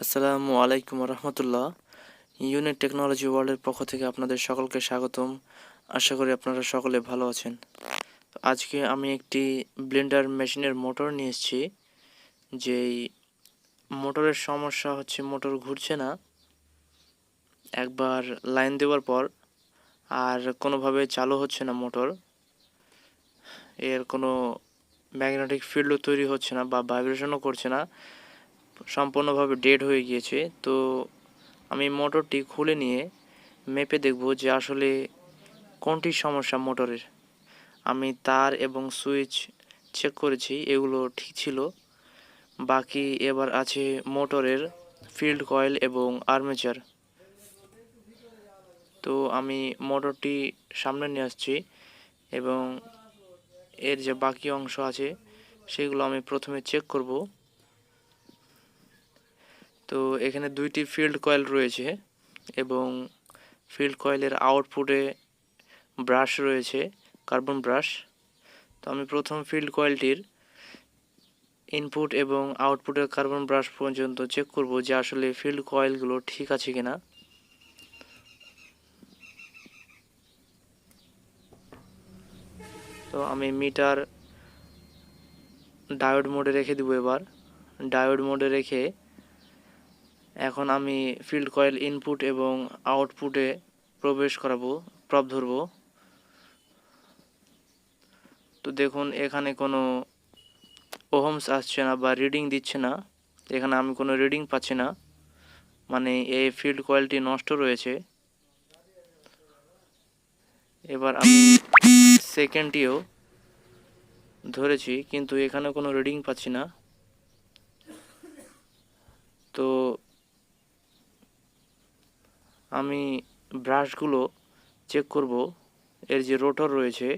আসসালামু আলাইকুম রহমতুল্লাহ। Unit technology ওয়ার্ল্ডের পক্ষ থেকে আপনাদের সকলকে স্বাগতম। আশা করি আপনারা সকলে ভালো আছেন। আজকে আমি একটি ব্লেন্ডার মেশিনের মোটর নিয়ে এসেছি। যেই মোটরের সমস্যা হচ্ছে মোটর ঘুরছে না, একবার লাইন দেওয়ার পর আর কোনোভাবে চালু হচ্ছে না মোটর। এর কোনো ম্যাগনেটিক ফিল্ডও তৈরি হচ্ছে না বা ভাইব্রেশনও করছে না, সম্পূর্ণভাবে ডেড হয়ে গিয়েছে। তো আমি মোটরটি খুলে নিয়ে মেপে দেখব যে আসলে কোনটি সমস্যা মোটরের। আমি তার এবং সুইচ চেক করেছি, এগুলো ঠিক ছিল। বাকি এবার আছে মোটরের ফিল্ড কয়েল এবং আর্মেচার। তো আমি মোটরটি সামনে নিয়ে আসছি এবং এর যে বাকি অংশ আছে সেগুলো আমি প্রথমে চেক করব। তো এখানে দুইটি ফিল্ড কয়েল রয়েছে এবং ফিল্ড কয়েলের আউটপুটে ব্রাশ রয়েছে, কার্বন ব্রাশ। তো আমি প্রথম ফিল্ড কয়েলটির ইনপুট এবং আউটপুটের কার্বন ব্রাশ পর্যন্ত চেক করব যে আসলে ফিল্ড কয়েলগুলো ঠিক আছে কিনা। তো আমি মিটার ডায়োড মোডে রেখে দিব। এবার ডায়োড মোডে রেখে এখন আমি ফিল্ড কয়েল ইনপুট এবং আউটপুটে প্রবেশ করাবো, প্রব ধরব। তো দেখুন এখানে কোনো ওহমস আসছে না বা রিডিং দিচ্ছে না। এখানে আমি কোনো রিডিং পাচ্ছি না, মানে এই ফিল্ড কয়েলটি নষ্ট রয়েছে। এবার আমি সেকেন্ডটিও ধরেছি কিন্তু এখানে কোনো রিডিং পাচ্ছি না। তো আমি ব্রাশগুলো চেক করব, এর যে রোটর রয়েছে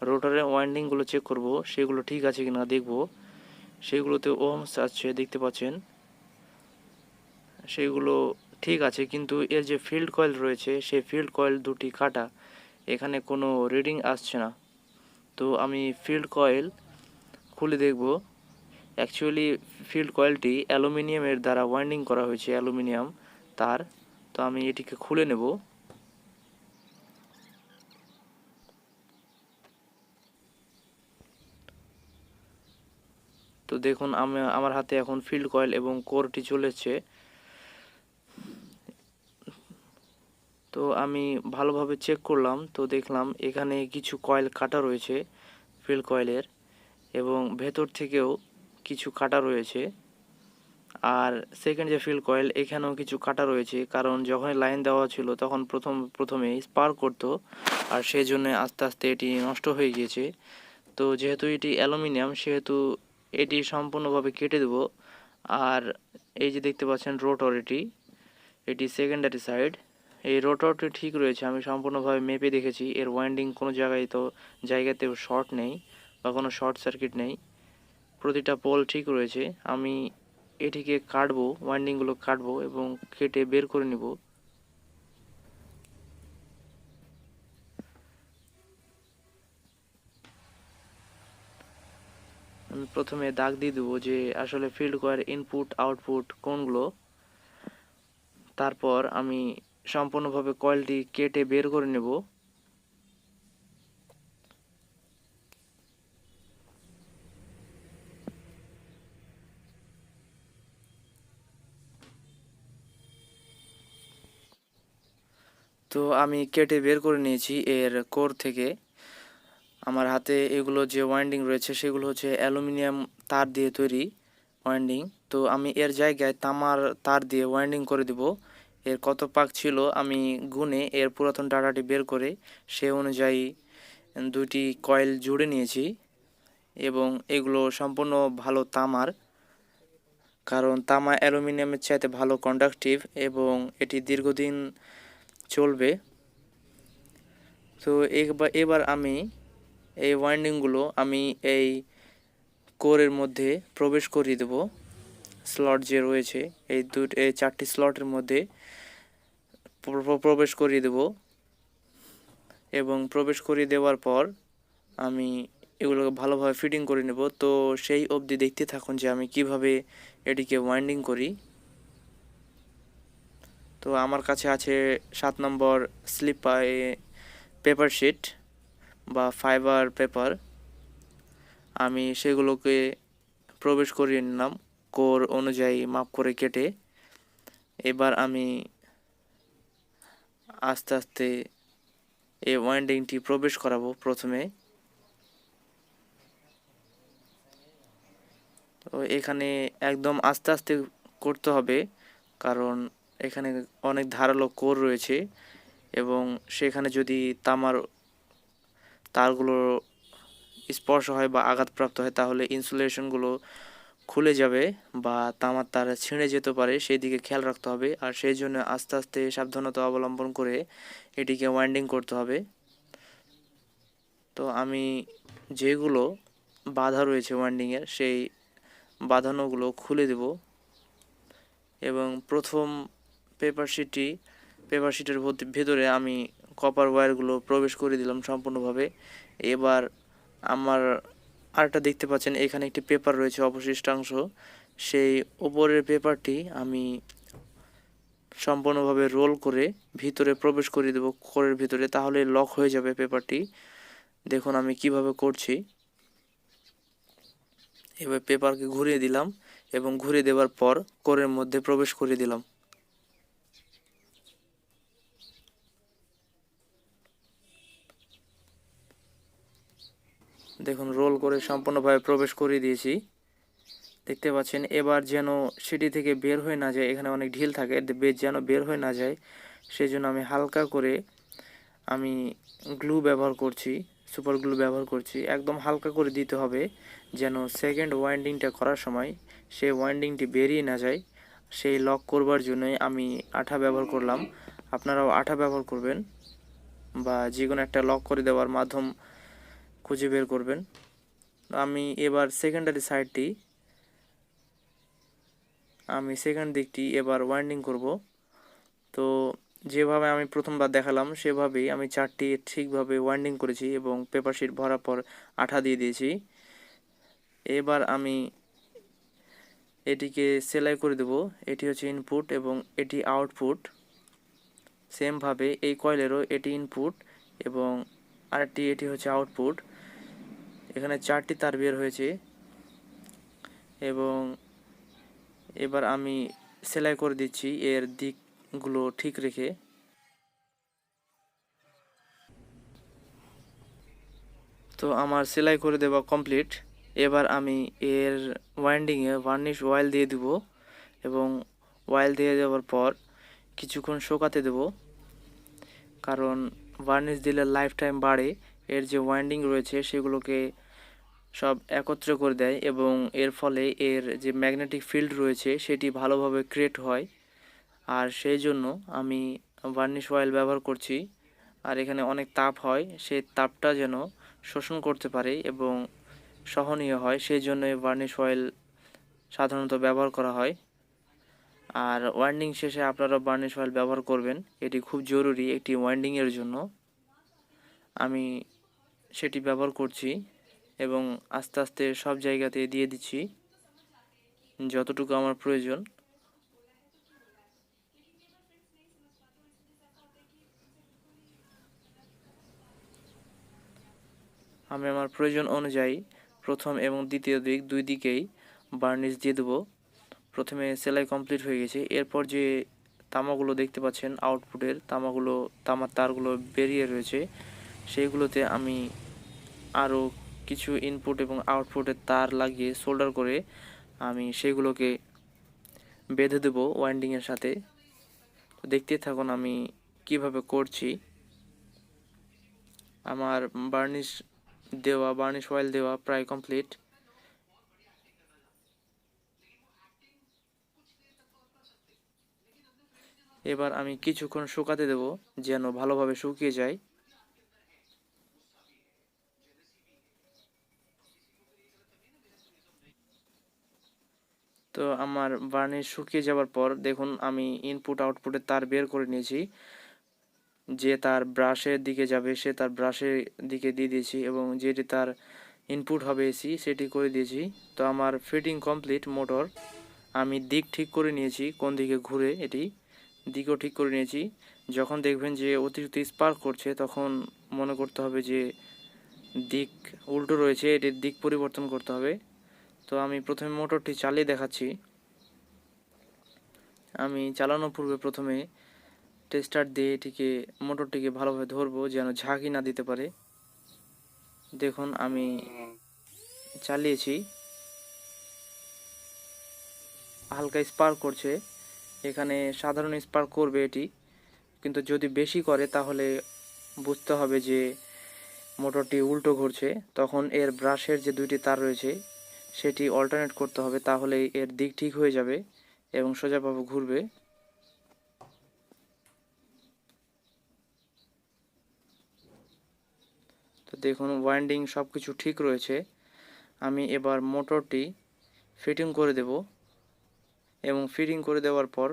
রোটরের ওয়াইন্ডিংগুলো চেক করব, সেগুলো ঠিক আছে কিনা দেখব। সেগুলোতে ওহমস আসছে দেখতে পাচ্ছেন, সেগুলো ঠিক আছে, কিন্তু এর যে ফিল্ড কয়েল রয়েছে সেই ফিল্ড কয়েল দুটি কাটা, এখানে কোনো রিডিং আসছে না। তো আমি ফিল্ড কয়েল খুলে দেখব। অ্যাকচুয়ালি ফিল্ড কয়েলটি অ্যালুমিনিয়ামের দ্বারা ওয়াইন্ডিং করা হয়েছে, অ্যালুমিনিয়াম তার। তো আমি এটিকে খুলে নেব। তো দেখুন আমার হাতে এখন ফিল্ড কয়েল এবং কোরটি চলে এসেছে। তো আমি ভালোভাবে চেক করলাম, তো দেখলাম এখানে কিছু কয়েল কাটা রয়েছে ফিল্ড কয়েলের, এবং ভেতর থেকেও কিছু কাটা রয়েছে। আর সেকেন্ড যে ফিল্ড কয়েল, এখানেও কিছু কাটা রয়েছে, কারণ যখন লাইন দেওয়া ছিল তখন প্রথমে স্পার্ক করতো, আর সেই জন্য আস্তে আস্তে এটি নষ্ট হয়ে গিয়েছে। তো যেহেতু এটি অ্যালুমিনিয়াম সেহেতু এটি সম্পূর্ণভাবে কেটে দেব। আর এই যে দেখতে পাচ্ছেন রোটর, এটি সেকেন্ডারি সাইড। এই রোটরটি ঠিক রয়েছে, আমি সম্পূর্ণভাবে মেপে দেখেছি, এর ওয়াইন্ডিং কোনো জায়গাতেও শর্ট নেই বা কোনো শর্ট সার্কিট নেই, প্রতিটা পোল ঠিক রয়েছে। আমি এটিকে কাটবো, ওয়াইন্ডিংগুলো কাটবো এবং কেটে বের করে নিব। আমি প্রথমে দাগ দিয়ে দেবো যে আসলে ফিল্ড কয়েল ইনপুট আউটপুট কোনগুলো। তারপর আমি সম্পূর্ণভাবে কয়েলটি কেটে বের করে নেব। তো আমি কেটে বের করে নিয়েছি এর কোর থেকে। আমার হাতে এগুলো যে ওয়াইন্ডিং রয়েছে সেগুলো হচ্ছে অ্যালুমিনিয়াম তার দিয়ে তৈরি ওয়াইন্ডিং। তো আমি এর জায়গায় তামার তার দিয়ে ওয়াইন্ডিং করে দিব। এর কত পাক ছিল আমি গুনে এর পুরাতন ডাটাটি বের করে সে অনুযায়ী দুটি কয়েল জুড়ে নিয়েছি, এবং এগুলো সম্পূর্ণ ভালো তামার, কারণ তামা অ্যালুমিনিয়ামের চাইতে ভালো কন্ডাক্টিভ এবং এটি দীর্ঘদিন চলবে। তো এবার আমি এই ওয়াইন্ডিংগুলো আমি এই কোরের মধ্যে প্রবেশ করিয়ে দেব। স্লট যে রয়েছে এই চারটি স্লটের মধ্যে প্রবেশ করিয়ে দেব, এবং প্রবেশ করিয়ে দেওয়ার পর আমি এগুলোকে ভালোভাবে ফিটিং করে নেব। তো সেই অবধি দেখতে থাকুন যে আমি কিভাবে এটিকে ওয়াইন্ডিং করি। তো আমার কাছে আছে 7 নম্বর স্লিপ পেপার শিট বা ফাইবার পেপার। আমি সেগুলোকে প্রবেশ করিয়ে নিলাম কোর অনুযায়ী মাপ করে কেটে। এবার আমি আস্তে আস্তে এই ওয়াইন্ডিংটি প্রবেশ করাবো। প্রথমে তো এখানে একদম আস্তে আস্তে করতে হবে, কারণ এখানে অনেক ধারালো কোর রয়েছে এবং সেখানে যদি তামার তারগুলো স্পর্শ হয় বা আঘাতপ্রাপ্ত হয় তাহলে ইনসুলেশনগুলো খুলে যাবে বা তামার তার ছিঁড়ে যেতে পারে, সেই দিকে খেয়াল রাখতে হবে। আর সেই জন্য আস্তে আস্তে সাবধানতা অবলম্বন করে এটিকে ওয়াইন্ডিং করতে হবে। তো আমি যেগুলো বাধা রয়েছে ওয়াইন্ডিংয়ের সেই বাঁধানোগুলো খুলে দেব এবং প্রথম পেপার শিটের ভেতরে আমি কপার ওয়্যারগুলো প্রবেশ করে দিলাম সম্পূর্ণভাবে। এবার আমার আরেকটা দেখতে পাচ্ছেন এখানে একটি পেপার রয়েছে অবশিষ্টাংশ, সেই উপরের পেপারটি আমি সম্পূর্ণভাবে রোল করে ভিতরে প্রবেশ করে দেব কোরের ভিতরে, তাহলে লক হয়ে যাবে পেপারটি। দেখুন আমি কিভাবে করছি। এবার পেপারকে ঘুরিয়ে দিলাম এবং ঘুরিয়ে দেওয়ার পর কোরের মধ্যে প্রবেশ করে দিলাম। দেখুন রোল করে সম্পূর্ণভাবে প্রবেশ করে দিয়েছি, দেখতে পাচ্ছেন। এবার যেন সেটি থেকে বের হয়ে না যায়, এখানে অনেক ঢিল থাকে, যেন বের হয়ে না যায় সেই জন্য আমি হালকা করে আমি গ্লু ব্যবহার করছি, সুপার গ্লু ব্যবহার করছি। একদম হালকা করে দিতে হবে যেন সেকেন্ড ওয়াইন্ডিংটা করার সময় সেই ওয়াইন্ডিংটি বেরিয়ে না যায়। সেই লক করবার জন্যই আমি আঠা ব্যবহার করলাম, আপনারাও আঠা ব্যবহার করবেন বা যে কোনো একটা লক করে দেওয়ার মাধ্যম খুঁজে বের করবেন। আমি এবার সেকেন্ড দিকটি এবার ওয়াইন্ডিং করব। তো যেভাবে আমি প্রথমবার দেখালাম সেভাবেই আমি চারটি ঠিকভাবে ওয়াইন্ডিং করেছি এবং পেপার শিট ভরার পর আঠা দিয়ে দিয়েছি। এবার আমি এটিকে সেলাই করে দেব। এটি হচ্ছে ইনপুট এবং এটি আউটপুট। সেমভাবে এই কয়েলেরও এটি ইনপুট এবং এটি হচ্ছে আউটপুট। এখানে চারটি তার বের হয়েছে এবং এবার আমি সেলাই করে দিচ্ছি এর দিকগুলো ঠিক রেখে। তো আমার সেলাই করে দেওয়া কমপ্লিট। এবার আমি এর ওয়াইন্ডিংয়ে ভার্নিশ অয়েল দিয়ে দেব এবং অয়েল দিয়ে দেওয়ার পর কিছুক্ষণ শুকাতে দেব, কারণ ভার্নিশ দিলে লাইফ টাইম বাড়ে। এর যে ওয়াইন্ডিং রয়েছে সেগুলোকে সব একত্র করে দেয় এবং এর ফলে এর যে ম্যাগনেটিক ফিল্ড রয়েছে সেটি ভালোভাবে ক্রিয়েট হয়। আর সেই জন্য আমি ভার্নিশ অয়েল ব্যবহার করছি। আর এখানে অনেক তাপ হয়, সেই তাপটা যেন শোষণ করতে পারে এবং সহনীয় হয়, সেই জন্য ভার্নিশ অয়েল সাধারণত ব্যবহার করা হয়। আর ওয়াইন্ডিং শেষে আপনারা ভার্নিশ অয়েল ব্যবহার করবেন, এটি খুব জরুরি একটি ওয়াইন্ডিংয়ের জন্য। আমি সেটি ব্যবহার করছি এবং আস্তে আস্তে সব জায়গাতে দিয়ে দিচ্ছি যতটুকু আমার প্রয়োজন। আমি আমার প্রয়োজন অনুযায়ী প্রথম এবং দ্বিতীয় দুই দিকেই বার্নিশ দিয়ে দেবো। প্রথমে সেলাই কমপ্লিট হয়ে গেছে। এরপর যে তামাগুলো দেখতে পাচ্ছেন আউটপুটের তামার তারগুলো বেরিয়ে রয়েছে, সেইগুলোতে আমি আরও কিছু ইনপুট এবং আউটপুটের তার লাগিয়ে সোল্ডার করে আমি সেগুলোকে বেঁধে দেবো ওয়াইন্ডিংয়ের সাথে। তো দেখতে থাকুন আমি কিভাবে করছি। আমার বার্নিশ অয়েল দেওয়া প্রায় কমপ্লিট। এবার আমি কিছুক্ষণ শুকাতে দেব যেন ভালোভাবে শুকিয়ে যায়। তো আমার বার্নিশ শুকিয়ে যাওয়ার পর দেখুন আমি ইনপুট আউটপুটের তার বের করে নিয়েছি। যে তার ব্রাশের দিকে যাবে সে তার ব্রাশের দিকে দিয়ে দিয়েছি এবং যেটি তার ইনপুট হবে এসি সেটি করে দিয়েছি। তো আমার ফিটিং কমপ্লিট মোটর। আমি দিক ঠিক করে নিয়েছি কোন দিকে ঘুরে এটি দিকও ঠিক করে নিয়েছি। যখন দেখবেন যে অতিরিক্ত স্পার্ক করছে তখন মনে করতে হবে যে দিক উল্টো রয়েছে, এটির দিক পরিবর্তন করতে হবে। তো আমি প্রথমে মোটরটি চালিয়ে দেখাচ্ছি। আমি চালানোর পূর্বে প্রথমে টেস্টার দিয়ে মোটরটিকে ভালোভাবে ধরবো যেন ঝাঁকি না দিতে পারে। দেখুন আমি চালিয়েছি, হালকা স্পার্ক করছে। এখানে সাধারণ স্পার্ক করবে এটি, কিন্তু যদি বেশি করে তাহলে বুঝতে হবে যে মোটরটি উল্টো ঘুরছে। তখন এর ব্রাশের যে দুইটি তার রয়েছে সেটি অল্টারনেট করতে হবে, তাহলে এর দিক ঠিক হয়ে যাবে এবং সোজাভাবে ঘুরবে। তো দেখুন ওয়াইন্ডিং সব কিছু ঠিক রয়েছে। আমি এবার মোটরটি ফিটিং করে দেব এবং ফিটিং করে দেওয়ার পর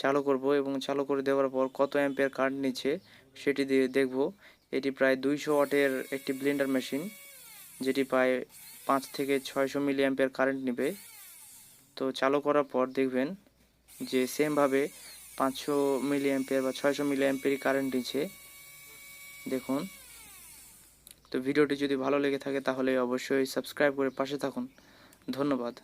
চালু করব এবং চালু করে দেওয়ার পর কত অ্যাম্পিয়ার কারেন্ট নিচ্ছে সেটি দিয়ে দেখব। এটি প্রায় 200 ওয়াটের একটি ব্লেন্ডার মেশিন, যেটি প্রায় 5 থেকে 600 মিলি অ্যাম্পিয়ার কারেন্ট নেবে। তো চালু করার পর দেখবেন যে সেমভাবে 500 মিলি অ্যাম্পিয়ার বা 600 মিলি অ্যাম্পিয়ারই কারেন্ট নিচ্ছে। দেখুন। তো ভিডিওটি যদি ভালো লেগে থাকে তাহলে অবশ্যই সাবস্ক্রাইব করে পাশে থাকুন। ধন্যবাদ।